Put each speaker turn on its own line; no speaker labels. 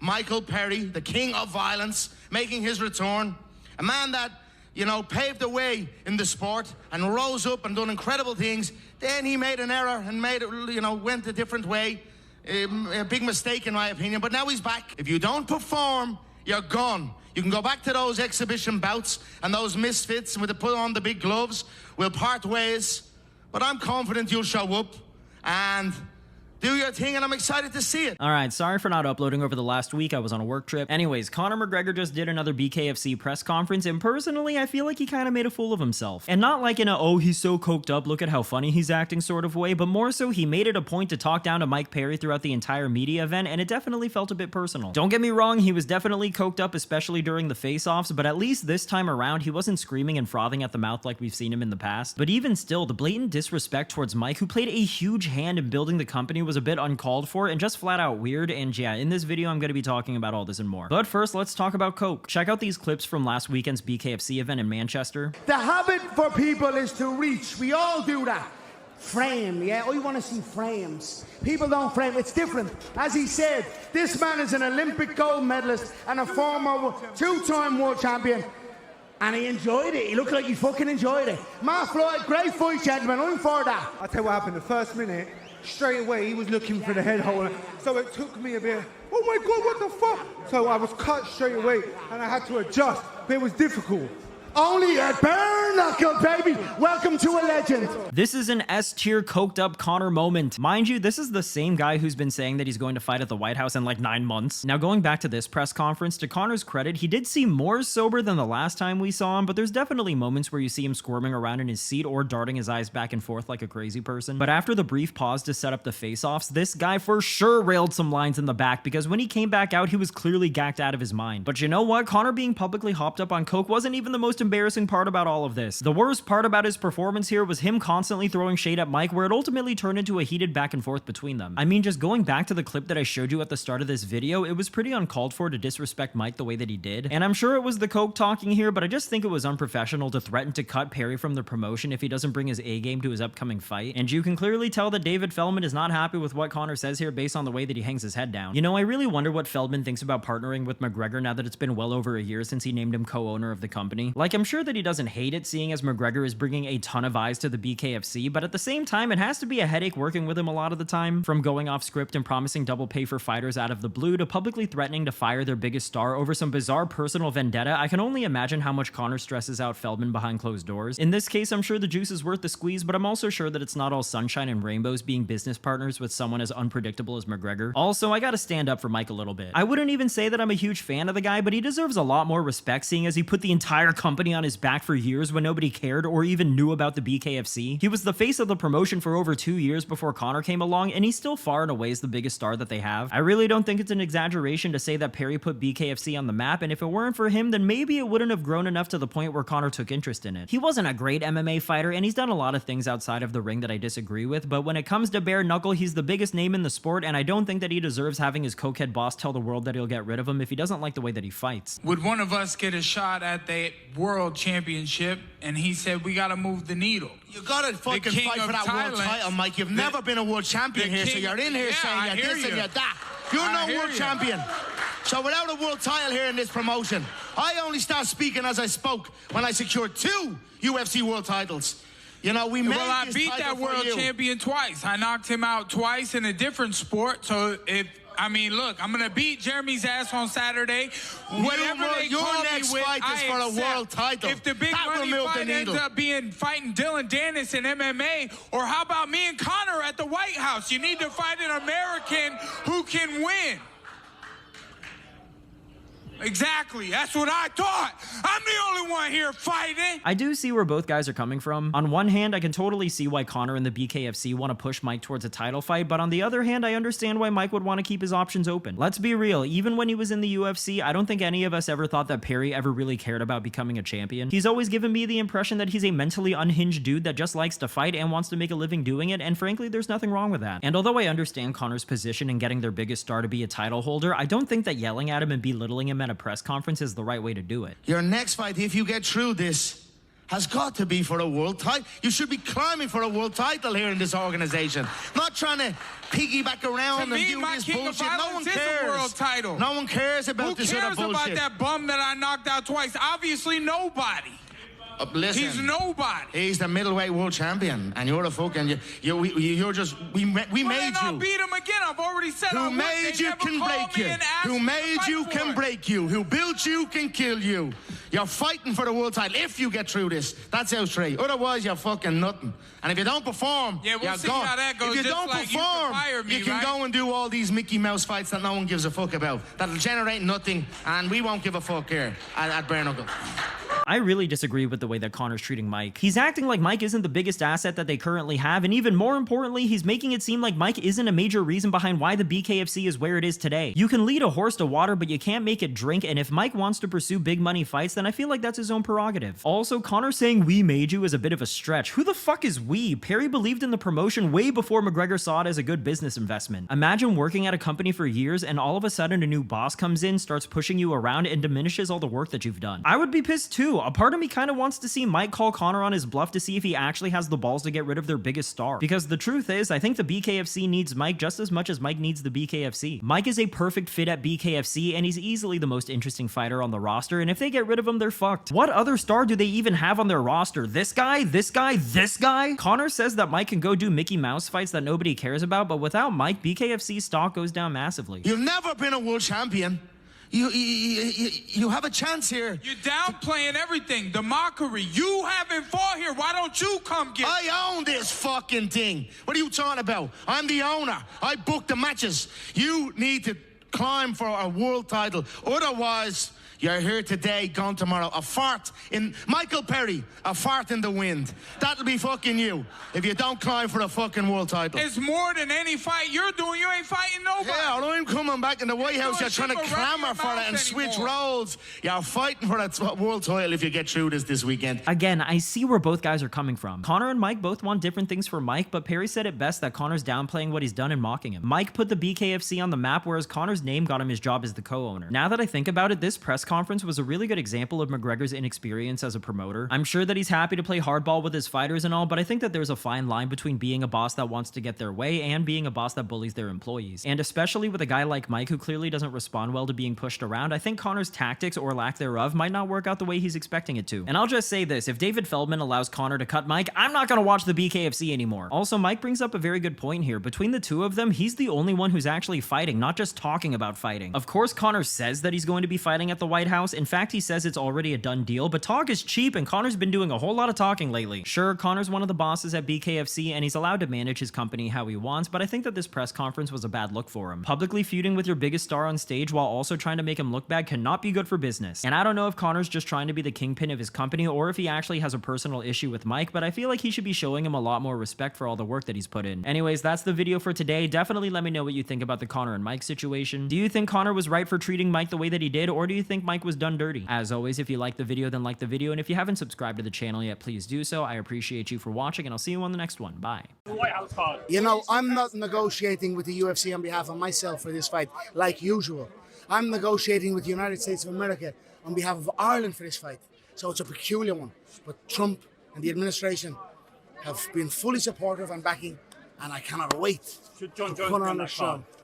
Michael Perry, the king of violence, making his return. A man that, you know, paved the way in the sport and rose up and done incredible things. Then he made an error and made it, you know, went a different way. A big mistake in my opinion, but now he's back. If you don't perform, you're gone. You can go back to those exhibition bouts and those misfits with the put on the big gloves. We'll part ways, but I'm confident you'll show up and do your thing, and I'm excited to see it.
Alright, sorry for not uploading over the last week, I was on a work trip. Anyways, Conor McGregor just did another BKFC press conference, and personally, I feel like he kinda made a fool of himself. And not like in a, oh, he's so coked up, look at how funny he's acting sort of way, but more so he made it a point to talk down to Mike Perry throughout the entire media event, and it definitely felt a bit personal. Don't get me wrong, he was definitely coked up, especially during the face-offs, but at least this time around, he wasn't screaming and frothing at the mouth like we've seen him in the past. But even still, the blatant disrespect towards Mike, who played a huge hand in building the company, was a bit uncalled for and just flat out weird, and yeah, in this video I'm going to be talking about all this and more. But first, let's talk about Coke. Check out these clips from last weekend's BKFC event in Manchester.
The habit for people is to reach. We all do that. Frame, yeah? I want to see frames. People don't frame. It's different. As he said, this man is an Olympic gold medalist and a former two-time world champion. And he enjoyed it. He looked like he fucking enjoyed it. Mark Floyd, great fight, gentlemen. I'm for that.
I'll tell you what happened. The first minute, straight away, he was looking for the head holder. So it took me a bit, oh my God, what the fuck? So I was cut straight away, and I had to adjust, but it was difficult.
Only a bare knuckle, baby. Welcome to a legend.
This is an S-tier coked up Conor moment. Mind you, this is the same guy who's been saying that he's going to fight at the White House in like 9 months. Now going back to this press conference, to Conor's credit, he did seem more sober than the last time we saw him, but there's definitely moments where you see him squirming around in his seat or darting his eyes back and forth like a crazy person. But after the brief pause to set up the face-offs, this guy for sure railed some lines in the back, because when he came back out, he was clearly gacked out of his mind. But you know what? Conor being publicly hopped up on coke wasn't even the most embarrassing part about all of this. The worst part about his performance here was him constantly throwing shade at Mike, where it ultimately turned into a heated back and forth between them. I mean, just going back to the clip that I showed you at the start of this video, it was pretty uncalled for to disrespect Mike the way that he did. And I'm sure it was the coke talking here, but I just think it was unprofessional to threaten to cut Perry from the promotion if he doesn't bring his A game to his upcoming fight. And you can clearly tell that David Feldman is not happy with what Conor says here based on the way that he hangs his head down. You know, I really wonder what Feldman thinks about partnering with McGregor now that it's been well over a year since he named him co-owner of the company. Like, I'm sure that he doesn't hate it seeing as McGregor is bringing a ton of eyes to the BKFC, but at the same time, it has to be a headache working with him a lot of the time. From going off script and promising double pay for fighters out of the blue to publicly threatening to fire their biggest star over some bizarre personal vendetta, I can only imagine how much Conor stresses out Feldman behind closed doors. In this case, I'm sure the juice is worth the squeeze, but I'm also sure that it's not all sunshine and rainbows being business partners with someone as unpredictable as McGregor. Also, I gotta stand up for Mike a little bit. I wouldn't even say that I'm a huge fan of the guy, but he deserves a lot more respect seeing as he put the entire company on his back for years when nobody cared or even knew about the BKFC. He was the face of the promotion for over 2 years before Conor came along, and he's still far and away the biggest star that they have. I really don't think it's an exaggeration to say that Perry put BKFC on the map, and if it weren't for him, then maybe it wouldn't have grown enough to the point where Conor took interest in it. He wasn't a great MMA fighter, and he's done a lot of things outside of the ring that I disagree with, but when it comes to bare knuckle, he's the biggest name in the sport, and I don't think that he deserves having his cokehead boss tell the world that he'll get rid of him if he doesn't like the way that he fights.
Would one of us get a shot at the world championship, and he said we gotta move the needle?
You gotta fucking fight for that world title, Mike. You've never been a world champion here, so you're in here saying you're this and you're that. You're no world champion. So without a world title here in this promotion, I only start speaking as I spoke when I secured 2 UFC world titles. You know, we made
Well, I beat that world champion twice. I knocked him out twice in a different sport. So I mean, look, I'm gonna beat Jeremy's ass on Saturday. Whatever
your next fight is for a world title.
If the big money fight ends up being fighting Dylan Dennis in MMA, or how about me and Conor at the White House? You need to fight an American who can win. Exactly, that's what I thought. I'm the only one here fighting.
I do see where both guys are coming from. On one hand, I can totally see why Conor and the BKFC want to push Mike towards a title fight, but on the other hand, I understand why Mike would want to keep his options open. Let's be real, even when he was in the UFC, I don't think any of us ever thought that Perry ever really cared about becoming a champion. He's always given me the impression that he's a mentally unhinged dude that just likes to fight and wants to make a living doing it, and frankly, there's nothing wrong with that. And although I understand Conor's position in getting their biggest star to be a title holder, I don't think that yelling at him and belittling him at a press conference is the right way to do it.
Your next fight, if you get through this, has got to be for a world title. You should be climbing for a world title here in this organization, not trying to piggyback around and do this bullshit. No one cares.
A world title.
No one cares about this other bullshit.
Who cares about that bum that I knocked out twice? Obviously nobody.
Listen,
he's nobody.
He's the middleweight world champion, and you're the fucking. You're just. We made you.
I'll beat him again. I've already said.
Who made you can break you. Who made you can break you. Who built you can kill you. You're fighting for the world title if you get through this. That's how straight. Otherwise, you're fucking nothing. And if you don't perform,
we'll
you're
see
gone.
how that goes.
If you don't perform, you can go and do all these Mickey Mouse fights that no one gives a fuck about. That'll generate nothing, and we won't give a fuck here at Bare Knuckle.
I really disagree with the way that Conor's treating Mike. He's acting like Mike isn't the biggest asset that they currently have, and even more importantly, he's making it seem like Mike isn't a major reason behind why the BKFC is where it is today. You can lead a horse to water, but you can't make it drink, and if Mike wants to pursue big money fights, then I feel like that's his own prerogative. Also, Conor saying we made you is a bit of a stretch. Who the fuck is we? Perry believed in the promotion way before McGregor saw it as a good business investment. Imagine working at a company for years, and all of a sudden a new boss comes in, starts pushing you around, and diminishes all the work that you've done. I would be pissed too. A part of me kind of wants to see Mike call Conor on his bluff to see if he actually has the balls to get rid of their biggest star. Because the truth is, I think the BKFC needs Mike just as much as Mike needs the BKFC. Mike is a perfect fit at BKFC, and he's easily the most interesting fighter on the roster, and if they get rid of him, they're fucked. What other star do they even have on their roster? This guy? This guy? This guy? Conor says that Mike can go do Mickey Mouse fights that nobody cares about, but without Mike, BKFC's stock goes down massively.
You've never been a world champion. You have a chance here.
You're downplaying everything. The mockery. You haven't fought here. Why don't you come get
I own this fucking thing. What are you talking about? I'm the owner. I book the matches. You need to climb for a world title. Otherwise, you're here today, gone tomorrow. A fart in... Michael Perry, a fart in the wind. That'll be fucking you if you don't climb for a fucking world title.
It's more than any fight you're doing. You ain't fighting nobody.
Yeah, I'm coming back in the White House. You're trying to clamor for it and switch roles. You're fighting for a world title if you get through this weekend.
Again, I see where both guys are coming from. Conor and Mike both want different things for Mike, but Perry said it best that Conor's downplaying what he's done and mocking him. Mike put the BKFC on the map, whereas Conor's name got him his job as the co-owner. Now that I think about it, this press conference was a really good example of McGregor's inexperience as a promoter. I'm sure that he's happy to play hardball with his fighters and all, but I think that there's a fine line between being a boss that wants to get their way and being a boss that bullies their employees. And especially with a guy like Mike who clearly doesn't respond well to being pushed around, I think Conor's tactics or lack thereof might not work out the way he's expecting it to. And I'll just say this, if David Feldman allows Conor to cut Mike, I'm not gonna watch the BKFC anymore. Also, Mike brings up a very good point here. Between the two of them, he's the only one who's actually fighting, not just talking about fighting. Of course, Conor says that he's going to be fighting at the White House. In fact, he says it's already a done deal, but talk is cheap and Conor's been doing a whole lot of talking lately. Sure, Conor's one of the bosses at BKFC and he's allowed to manage his company how he wants, but I think that this press conference was a bad look for him. Publicly feuding with your biggest star on stage while also trying to make him look bad cannot be good for business. And I don't know if Conor's just trying to be the kingpin of his company or if he actually has a personal issue with Mike, but I feel like he should be showing him a lot more respect for all the work that he's put in. Anyways, that's the video for today. Definitely let me know what you think about the Conor and Mike situation. Do you think Conor was right for treating Mike the way that he did, or do you think Mike was done dirty? As always, if you like the video, then like the video, and if you haven't subscribed to the channel yet, please do so. I appreciate you for watching, and I'll see you on the next one. Bye.
You know, I'm not negotiating with the UFC on behalf of myself for this fight, like usual. I'm negotiating with the United States of America on behalf of Ireland for this fight. So it's a peculiar one. But Trump and the administration have been fully supportive and backing, and I cannot wait to put on a show.